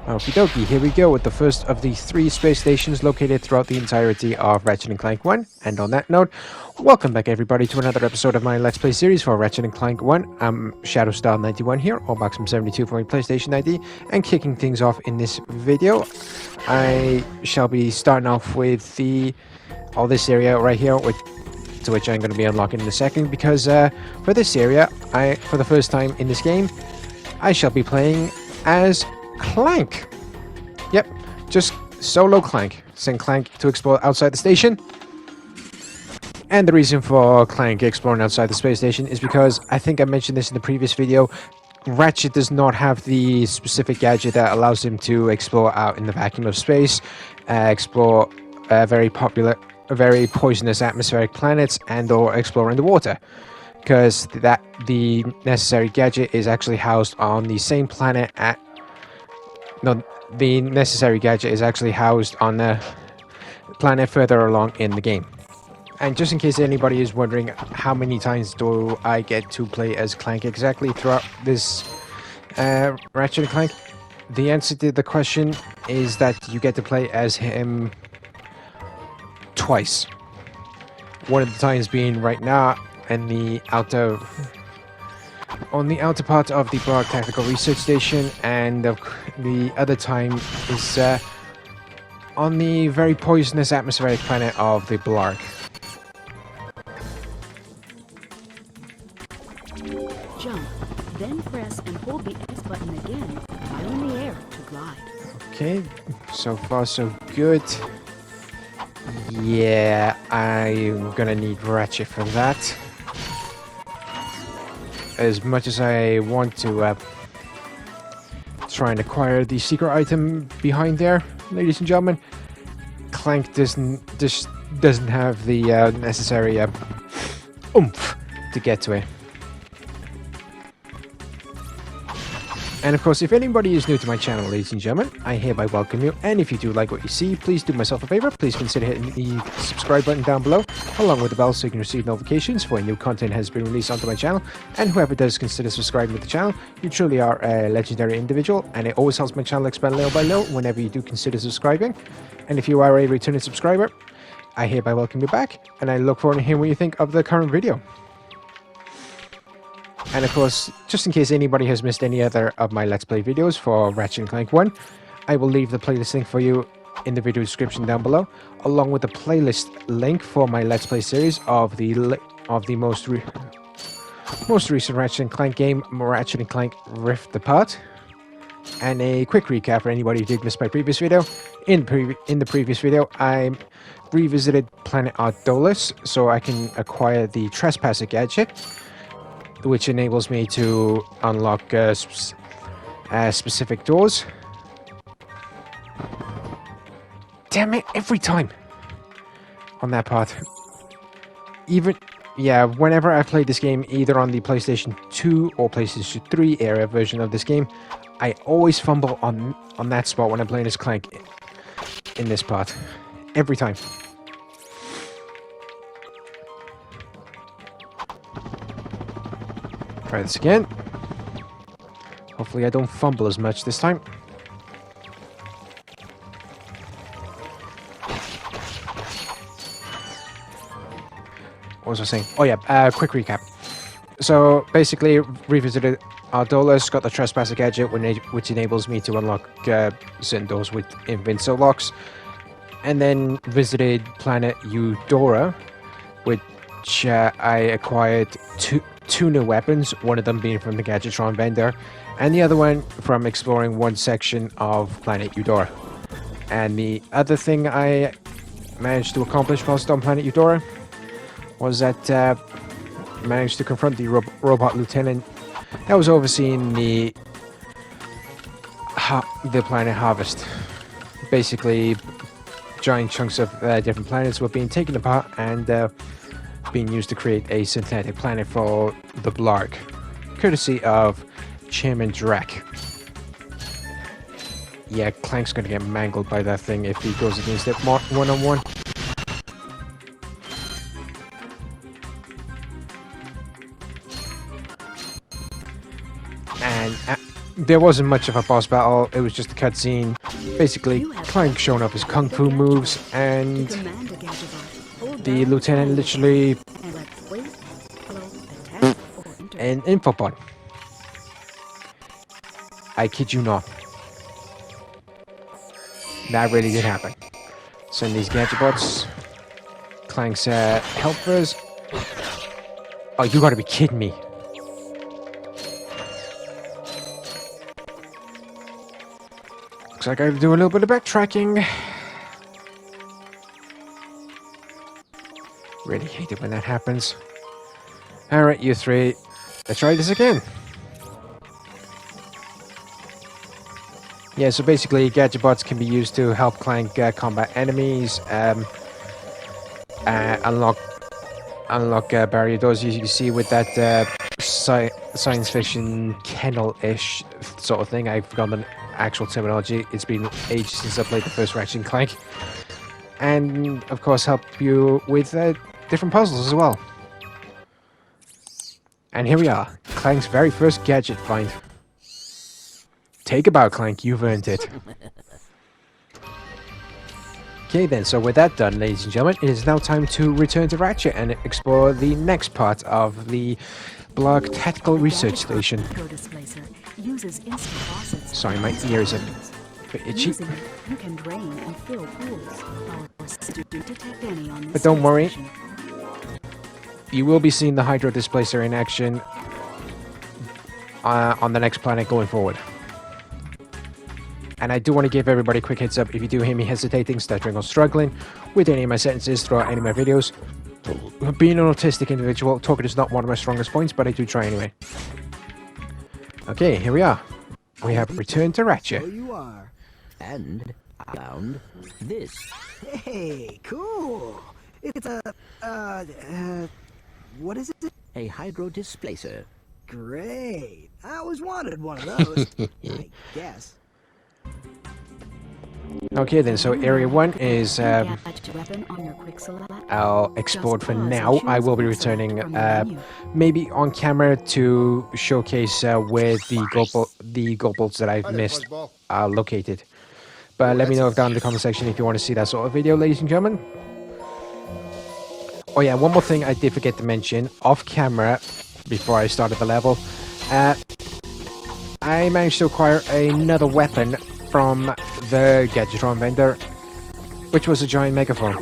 Okie dokie, here we go with the first of the 3 space stations located throughout the entirety of Ratchet & Clank 1. And on that note, welcome back everybody to another episode of my Let's Play series for Ratchet & Clank 1. I'm ShadowStar91 here, or Maxim72 for my PlayStation ID, and kicking things off in this video, I shall be starting off with this area right here, to which I'm going to be unlocking in a second, because for this area, for the first time in this game, I shall be playing as Clank. Yep, just solo Clank. Send Clank to explore outside the station. And the reason for Clank exploring outside the space station is because, I think I mentioned this in the previous video, Ratchet does not have the specific gadget that allows him to explore out in the vacuum of space, explore very poisonous atmospheric planets, and/or explore in the water. Because the necessary gadget is actually housed on the same planet the necessary gadget is actually housed on the planet further along in the game. And just in case anybody is wondering how many times do I get to play as Clank exactly throughout this Ratchet & Clank, the answer to the question is that you get to play as him twice. One of the times being right now on the outer part of the Blarg Tactical Research Station, and the other time is on the very poisonous atmospheric planet of the Blarg. Jump, then press and hold the X button again while in the air to glide. Okay, so far so good. Yeah, I'm gonna need Ratchet for that. As much as I want to try and acquire the secret item behind there, ladies and gentlemen, Clank doesn't have the necessary oomph to get to it. And of course, if anybody is new to my channel, ladies and gentlemen, I hereby welcome you. And if you do like what you see, please do myself a favor. Please consider hitting the subscribe button down below, along with the bell so you can receive notifications for when new content has been released onto my channel. And whoever does consider subscribing to the channel, you truly are a legendary individual, and it always helps my channel expand little by little whenever you do consider subscribing. And if you are a returning subscriber, I hereby welcome you back, and I look forward to hearing what you think of the current video. And of course, just in case anybody has missed any other of my Let's Play videos for Ratchet & Clank 1, I will leave the playlist link for you in the video description down below, along with the playlist link for my Let's Play series of the most recent Ratchet & Clank game, Ratchet & Clank Rift Apart. And a quick recap for anybody who did miss my previous video. In the previous video, I revisited Planet Ardolis so I can acquire the Trespasser gadget, which enables me to unlock specific doors. Damn it, every time on that part. Whenever I played this game, either on the PlayStation 2 or PlayStation 3 era version of this game, I always fumble on that spot when I'm playing as Clank in this part. Every time. Try this again. Hopefully I don't fumble as much this time. What was I saying? Oh yeah, quick recap. So basically, revisited Ardolis, got the Trespasser gadget, which enables me to unlock certain doors with invincible locks, and then visited Planet Eudora, which I acquired two new weapons, one of them being from the Gadgetron vendor, and the other one from exploring one section of Planet Eudora. And the other thing I managed to accomplish whilst on Planet Eudora was that I managed to confront the robot lieutenant that was overseeing the planet harvest. Basically, giant chunks of different planets were being taken apart and being used to create a synthetic planet for the Blarg, courtesy of Chairman Drek. Yeah, Clank's gonna get mangled by that thing if he goes against it one-on-one. And there wasn't much of a boss battle. It was just a cutscene. Basically, Clank showing off his kung fu moves, and Command a Gadgetbot. Hold the down lieutenant literally and let's wait, follow, attack, or enter. an info pod. I kid you not. That really did happen. Send these Gadgetbots. Clank's helpers. Oh, you gotta be kidding me. Looks like I have to do a little bit of backtracking. Really hate it when that happens. Alright, you three. Let's try this again. Yeah, so basically, Gadgetbots can be used to help Clank combat enemies, unlock barrier doors. You can see with that science fiction kennel-ish sort of thing. I've forgotten the actual terminology. It's been ages since I played the first Ratchet Clank. And, of course, help you with different puzzles as well. And here we are, Clank's very first gadget find. Take a bow, Clank, you've earned it. Okay then, so with that done, ladies and gentlemen, it is now time to return to Ratchet and explore the next part of the Blog Tactical Research Station. Sorry, my ears are a bit itchy. You can drain and fill pools. Detect any on this But don't worry, station. you will be seeing the Hydro Displacer in action on the next planet going forward. And I do want to give everybody a quick heads up if you do hear me hesitating, stuttering, or struggling with any of my sentences throughout any of my videos. Being an autistic individual, talking is not one of my strongest points, but I do try anyway. Okay, here we are. We have returned to Ratchet. There you are. And I found this. Hey, cool. It's a, what is it? A hydro displacer. Great. I always wanted one of those. I guess. Okay then, so Area 1 is Gadget weapon on your quick select. I'll export for now. I will be returning From the menu. maybe on camera to showcase where the gold bolts that I've missed are located. But let me know down in the comment section if you want to see that sort of video, ladies and gentlemen. Oh yeah, one more thing I did forget to mention off camera before I started the level. I managed to acquire another weapon from the Gadgetron vendor, which was a giant megaphone.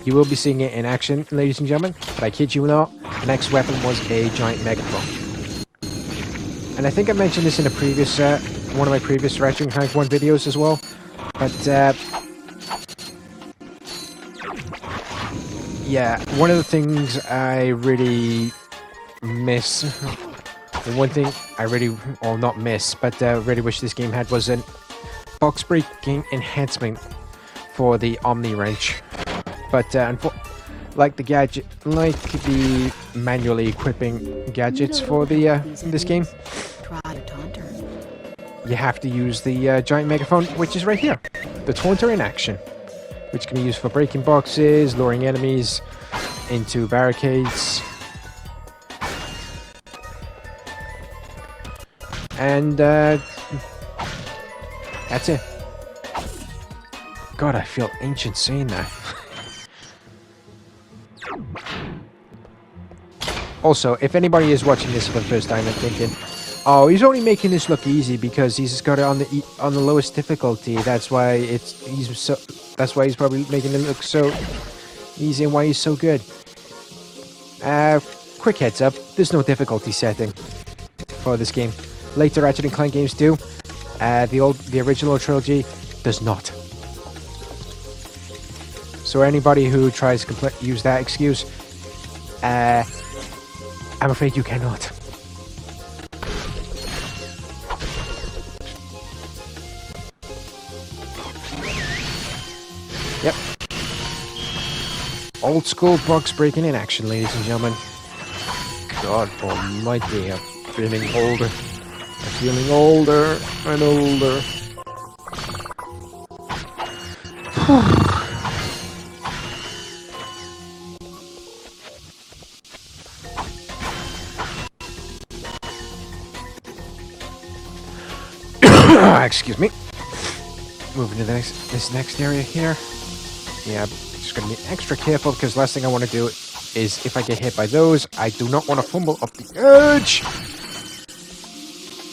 You will be seeing it in action, ladies and gentlemen, but I kid you not, the next weapon was a giant megaphone. And I think I mentioned this in a previous, one of my previous Ratchet Clank 1 videos as well, but yeah, one of the things I really miss, the one thing I really, or not miss, but really wish this game had was an box breaking enhancement for the Omni Wrench. But like the manually equipping gadgets for the this game, Try a taunter. you have to use the giant megaphone, which is right here, the Taunter in action, which can be used for breaking boxes, luring enemies into barricades. And that's it. God, I feel ancient saying that. Also, if anybody is watching this for the first time and thinking, "Oh, he's only making this look easy because he's got it on the lowest difficulty. That's why that's why he's probably making it look so easy and why he's so good." Quick heads up: there's no difficulty setting for this game. Later Ratchet & Clank games do. The original trilogy does not. So anybody who tries to use that excuse, I'm afraid you cannot. Yep. Old school box breaking in action, ladies and gentlemen. God almighty, I'm feeling older. I'm feeling older and older. Excuse me. Moving to this next area here. Yeah, I'm just going to be extra careful because last thing I want to do is if I get hit by those, I do not want to fumble off the edge.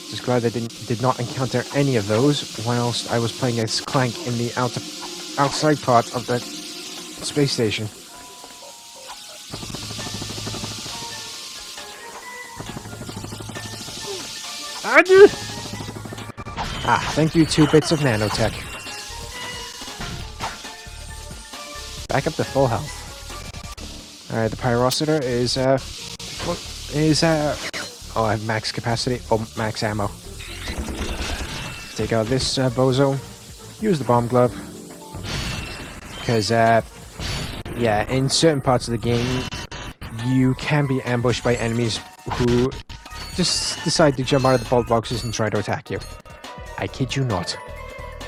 Just glad I did not encounter any of those whilst I was playing as Clank in the outside part of the space station. Thank you, 2 bits of nanotech. Back up to full health. Alright, the pyrocitor is oh, I have max capacity. Oh, max ammo. Take out this bozo. Use the bomb glove. Because, yeah, in certain parts of the game, you can be ambushed by enemies who just decide to jump out of the bolt boxes and try to attack you. I kid you not.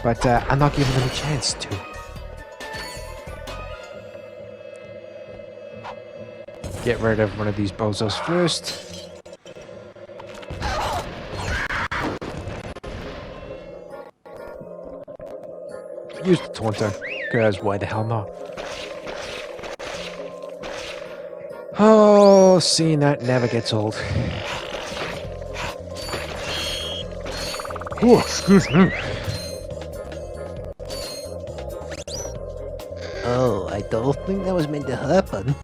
But I'm not giving them a chance to. Get rid of one of these bozos first. Use the taunter, because why the hell not? Oh, seeing that never gets old. Oh, excuse me. Oh, I don't think that was meant to happen.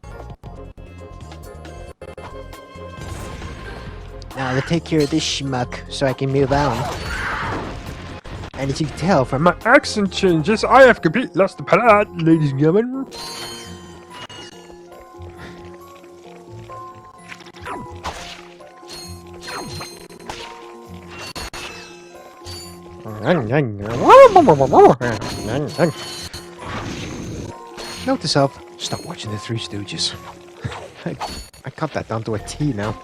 Now to take care of this schmuck so I can move on. And as you can tell from my Accent changes, I have completely lost the plot, ladies and gentlemen. Note to self, stop watching the Three Stooges. I cut that down to a T now.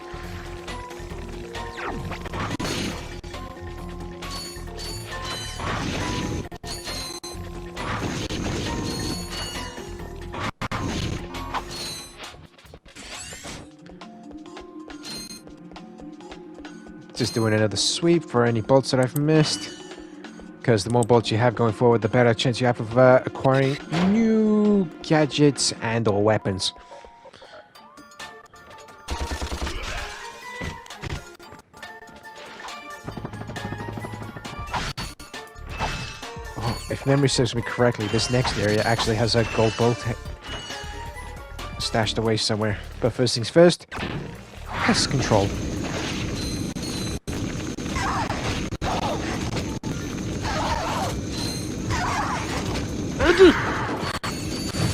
Just doing another sweep for any bolts that I've missed. Because the more bolts you have going forward, the better chance you have of acquiring new gadgets and or weapons. Oh, if memory serves me correctly, this next area actually has a gold bolt stashed away somewhere. But first things first, pest control.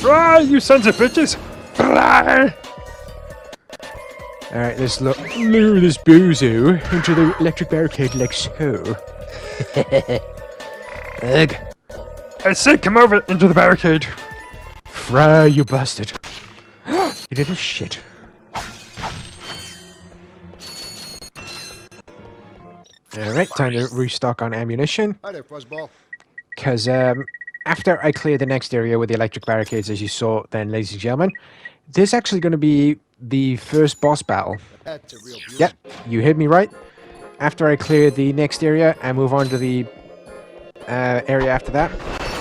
Fly, you sons of bitches! Fly! Alright, let's lure this bozo into the electric barricade like so. Ugh. I said come over into the barricade. Fry, you bastard. You little shit. Alright, time to restock on ammunition. Hi there, Fuzzball. Because, after I clear the next area with the electric barricades, as you saw then, ladies and gentlemen, there's actually going to be the first boss battle. That's a real beauty. Yep, you heard me right. After I clear the next area and move on to the area after that,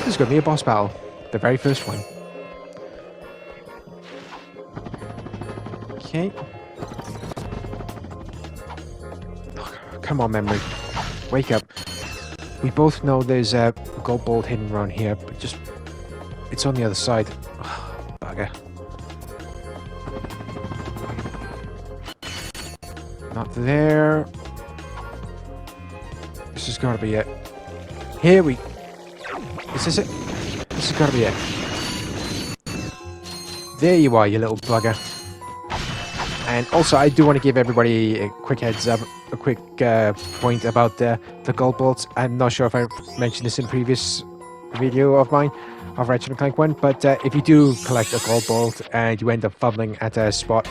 there's going to be a boss battle. The very first one. Okay. Oh, come on, memory. Wake up. We both know there's a gold bolt hidden around here, but just... it's on the other side. Oh, bugger. Not there. This has got to be it. Here we... Is this it? This has got to be it. There you are, you little bugger. And also, I do want to give everybody a quick heads up, a quick point about the gold bolts. I'm not sure if I mentioned this in previous video of mine, of Ratchet Clank 1, but if you do collect a gold bolt and you end up fumbling at a spot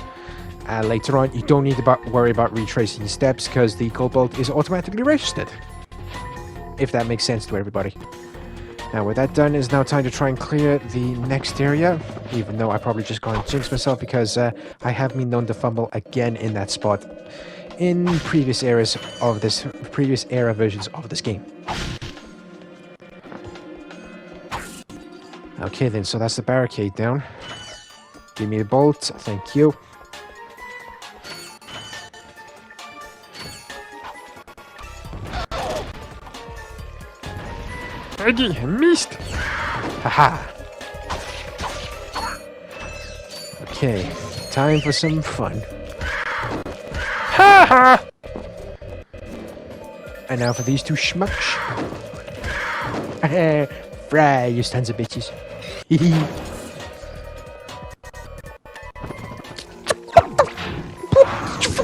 later on, you don't need to worry about retracing your steps because the gold bolt is automatically registered. If that makes sense to everybody. Now with that done, it's now time to try and clear the next area, even though I probably just gone and jinx myself because I have been known to fumble again in that spot in previous era versions of this game. Okay then, so that's the barricade down. Give me the bolt, thank you. I missed! Haha! Okay, time for some fun. Haha! And now for these two schmucks. Fry, you sons of bitches.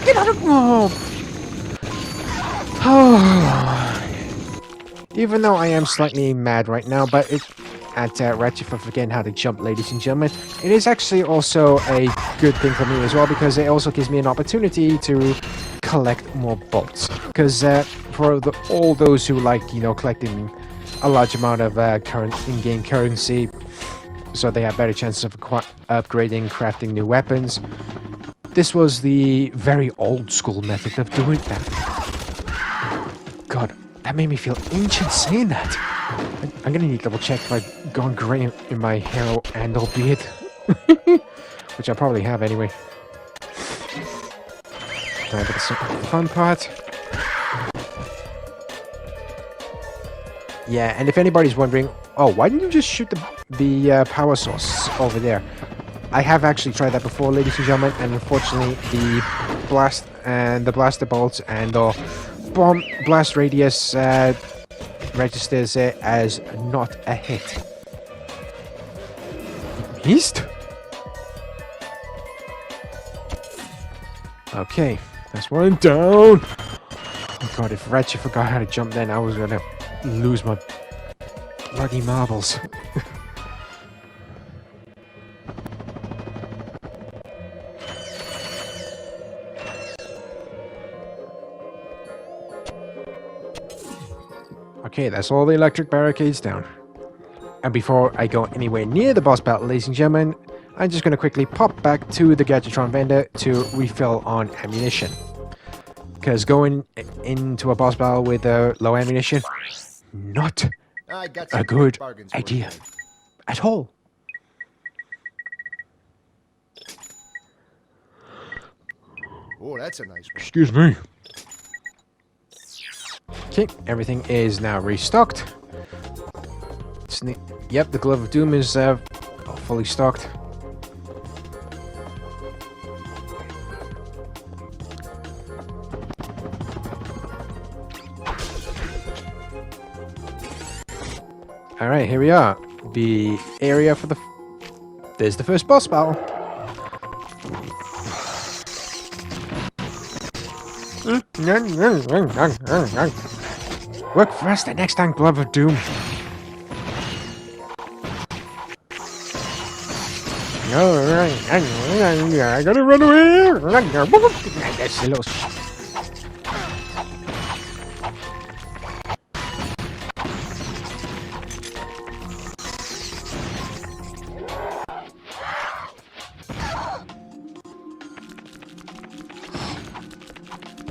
Get out of Even though I am slightly mad right now, but at Ratchet for forgetting how to jump, ladies and gentlemen, it is actually also a good thing for me as well, because it also gives me an opportunity to collect more bolts. Because for all those who like, you know, collecting a large amount of current in-game currency, so they have better chances of upgrading, crafting new weapons, this was the very old school method of doing that. God, that made me feel ancient saying that. I'm gonna need to double check if I've gone grey in my hair and or beard. Which I probably have anyway. Time for the fun part. Yeah, and if anybody's wondering, oh, why didn't you just shoot the power source over there? I have actually tried that before, ladies and gentlemen, and unfortunately the blast and the blaster bolts and the bomb blast radius registers it as not a hit. Missed? Okay, that's one down. Oh god, if Ratchet forgot how to jump then, I was gonna lose my bloody marbles. Okay, that's all the electric barricades down. And before I go anywhere near the boss battle, ladies and gentlemen, I'm just going to quickly pop back to the Gadgetron vendor to refill on ammunition. Because going into a boss battle with low ammunition, not a good idea at all. Oh, that's a nice one. Excuse me. Okay, everything is now restocked. Yep, the Glove of Doom is fully stocked. Alright, here we are. The area for there's the first boss battle. Work faster next time, Glove of Doom. I gotta run away. That's a little.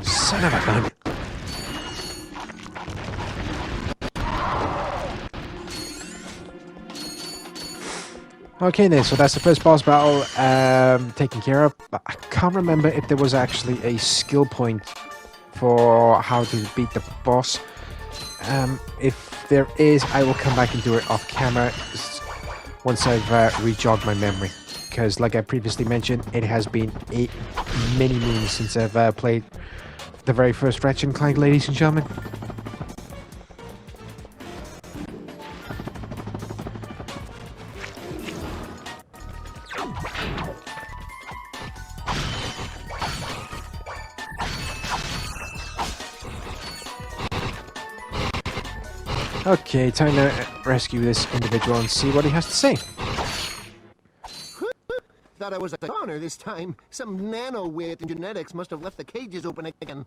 Son of a gun. Okay then, so that's the first boss battle taken care of. But I can't remember if there was actually a skill point for how to beat the boss. If there is, I will come back and do it off camera once I've rejogged my memory. Because like I previously mentioned, it has been many moons since I've played the very first Ratchet Clank, ladies and gentlemen. Okay, time to rescue this individual and see what he has to say. Thought I was a goner this time. Some nano-wit in genetics must have left the cages open again.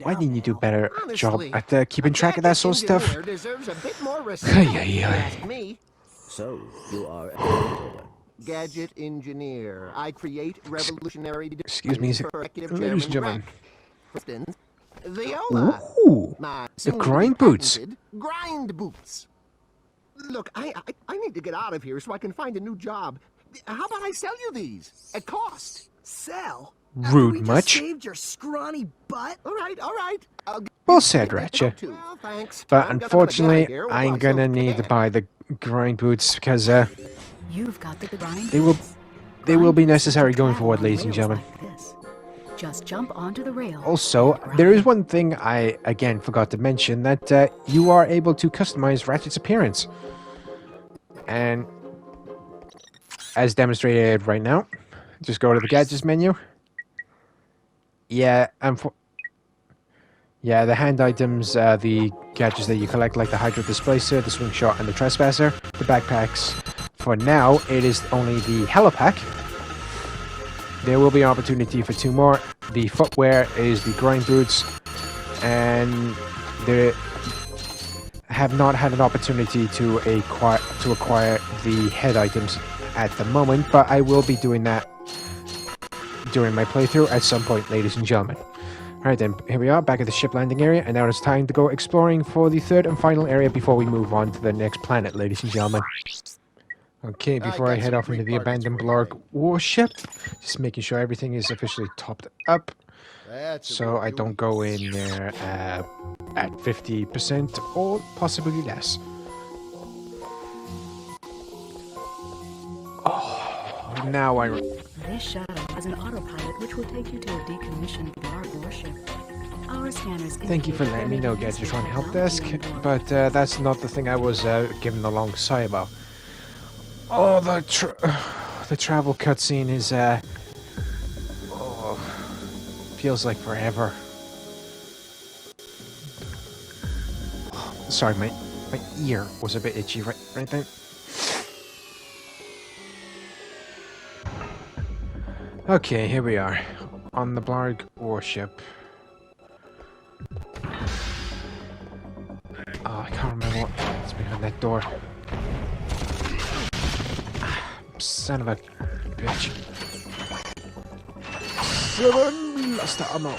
Why didn't you do a better job at keeping track of that sort of stuff? Deserves a bit more respect, if you ask me. So, you are a Gadget engineer. I create revolutionary Excuse me, ladies and gentlemen. For instance, viola. Ooh, the Soon to be grind boots. patented grind boots. Look, I need to get out of here so I can find a new job. How about I sell you these at cost? Sell? Rude After we much? Just saved your scrawny butt? All right. I'll give Well you said, that Ratchet. too. Well, thanks. But I'm gonna get unfortunately, out of here I ain't while gonna so need to can. buy the grind boots because You've got the grind. they will boots. they will Grind be boots let necessary you going travel forward, on ladies and rails gentlemen. like this. Just jump onto the rail. Also, and there is grind. one thing I again forgot to mention, that you are able to customize Ratchet's appearance. And as demonstrated right now, just go to the gadgets menu. Yeah, the hand items, the gadgets that you collect, like the Hydro Displacer, the Swing Shot, and the Trespasser. The backpacks, for now, it is only the Helipack. There will be an opportunity for 2 more. The footwear is the grind boots, and they have not had an opportunity to acquire the head items at the moment, but I will be doing that during my playthrough at some point, ladies and gentlemen. Alright then, here we are, back at the ship landing area, and now it's time to go exploring for the 3rd and final area before we move on to the next planet, ladies and gentlemen. Okay, before I got head some off into great the targets abandoned for Blarg warship, just making sure everything is officially topped up, so I don't go in there at 50% or possibly less. Oh, now I... This shuttle has an autopilot which will take you to a decommissioned Blarg warship. Our scanners. Thank you for letting me know, Gadgetron Help Desk, but that's not the thing I was given the long sigh about. Oh, the travel cutscene is feels like forever. Sorry, my ear was a bit itchy right there. Okay, here we are on the Blarg warship. Oh, I can't remember what's behind that door. Son of a bitch. 7 lost the ammo.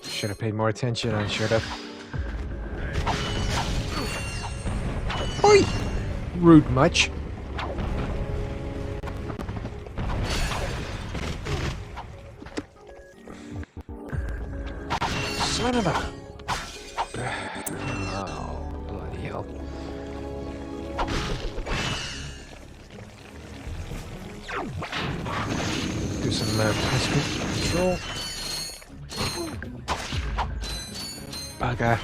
Should have paid more attention, I should have. Oi! Rude much. Son of a... Oh, bloody hell. Do some pest control. Bugger.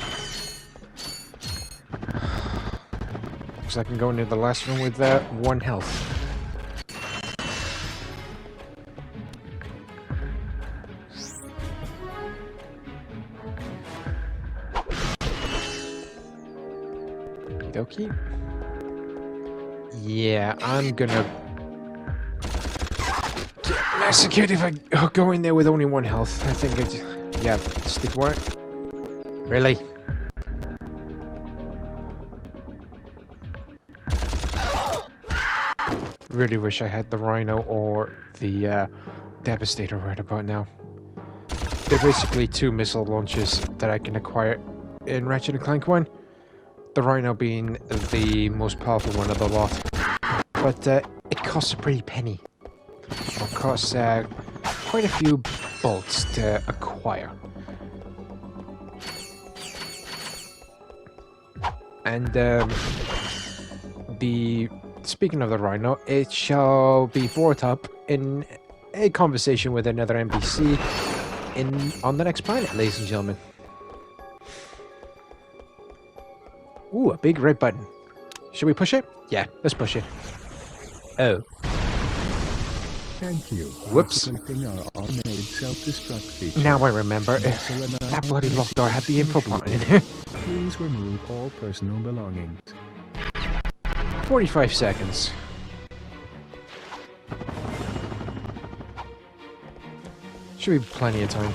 Looks like I can go into the last room with 1 health. Okie dokie. Yeah, I'm gonna get massacred if I go in there with only 1 health. I think it's... Yeah, stick work. Really? Really wish I had the Rhino or the Devastator right about now. They're basically 2 missile launchers that I can acquire in Ratchet & Clank 1. The Rhino being the most powerful one of the lot. But it costs a pretty penny. It costs quite a few bolts to acquire. And speaking of the Rhino, it shall be brought up in a conversation with another NPC on the next planet, ladies and gentlemen. Ooh, a big red button. Should we push it? Yeah, let's push it. Oh. Thank you. Whoops. Activating our automated self-destruct feature. Now I remember. That bloody locked door had the info plot in it. Please remove all personal belongings. 45 seconds. Should be plenty of time.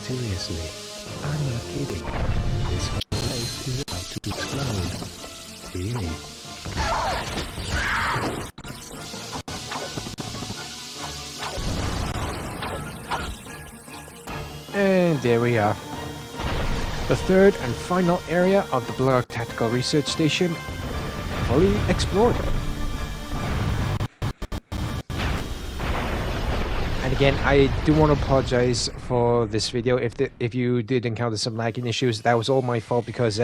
mysteriously. I'm not kidding. This whole place is about to explode. Really. And there we are. The third and final area of the Blog Tactical Research Station fully explored. And again, I do want to apologize for this video. If you did encounter some lagging issues, that was all my fault, because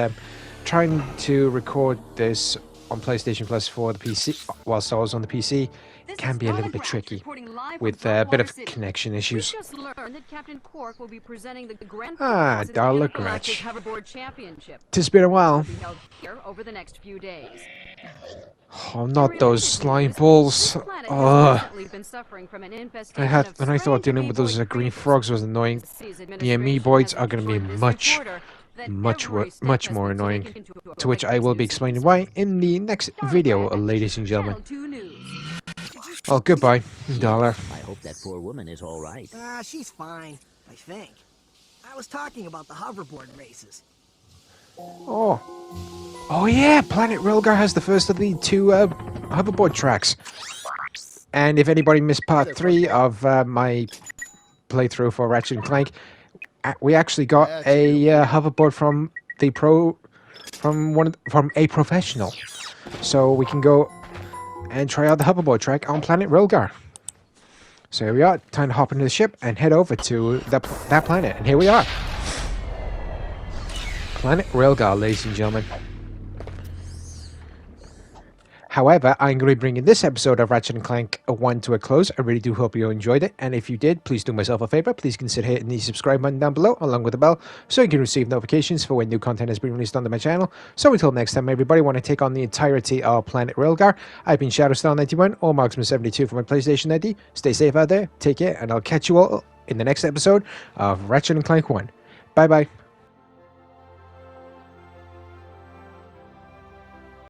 trying to record this on PlayStation Plus for the PC whilst I was on the PC can be a little bit tricky with a bit of connection issues. Darla Gretch. Tis been a while. Oh, not those slime balls. Ugh. And I thought dealing with those green frogs was annoying. The amoeboids are going to be much more annoying. To which I will be explaining why in the next video, ladies and gentlemen. Well, goodbye, Dollar. I hope that poor woman is all right. She's fine, I think. I was talking about the hoverboard races. Oh yeah, Planet Railgar has the first of the 2 hoverboard tracks. And if anybody missed part 3 of my playthrough for Ratchet and Clank, we actually got a hoverboard from a professional, so we can go and try out the hoverboard track on Planet Railgar. So here we are, time to hop into the ship and head over to that planet. And here we are. Planet Railgar, ladies and gentlemen. However, I'm going to be bringing this episode of Ratchet & Clank 1 to a close. I really do hope you enjoyed it. And if you did, please do myself a favor. Please consider hitting the subscribe button down below, along with the bell, so you can receive notifications for when new content has been released on my channel. So until next time, everybody, want to take on the entirety of Planet Railgar. I've been Shadowstar91 or Marksman72 for my PlayStation ID. Stay safe out there, take care, and I'll catch you all in the next episode of Ratchet & Clank 1. Bye-bye.